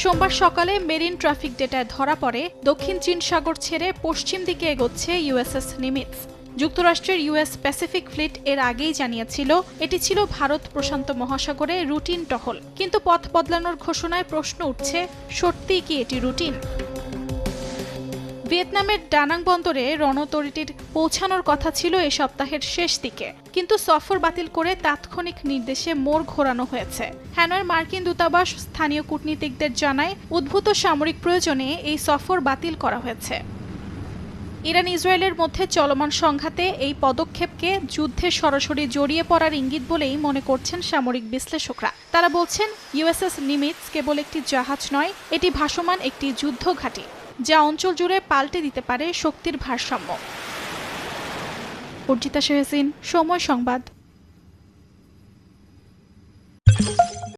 সোমবার সকালে marine traffic ডেটায় ধরা পড়ে দক্ষিণ চীন সাগর ছেড়ে পশ্চিম দিকে এগোচ্ছে ইউএসএস নিমিটস। যুক্তরাষ্ট্রের ইউএস প্যাসিফিক ফ্লিট এর আগেই জানিয়েছিল এটি ছিল ভারত প্রশান্ত মহাসাগরে রুটিন টহল। কিন্তু পথ বদলানোর ঘোষণায় প্রশ্ন উঠছে, সত্যিই কি এটি রুটিন? ভিয়েতনামের ডানাং বন্দরে রণতরীটির পৌঁছানোর কথা ছিল এ সপ্তাহের শেষ দিকে, কিন্তু সফর বাতিল করে তাৎক্ষণিক নির্দেশে মোড় ঘোরানো হয়েছে। হ্যানয়ের মার্কিন দূতাবাস স্থানীয় কূটনীতিকদের জানায় উদ্ভূত সামরিক প্রয়োজনে এই সফর বাতিল করা হয়েছে। ইরান ইসরায়েলের মধ্যে চলমান সংঘাতে এই পদক্ষেপকে যুদ্ধে সরাসরি জড়িয়ে পড়ার ইঙ্গিত বলেই মনে করছেন সামরিক বিশ্লেষকরা। তারা বলছেন ইউএসএস নিমিটস কেবল একটি জাহাজ নয়, এটি ভাসমান একটি যুদ্ধ ঘাঁটি, যা অঞ্চল জুড়ে পাল্টে দিতে পারে শক্তির ভারসাম্য। অর্জিতা শাহসিন, সময় সংবাদ।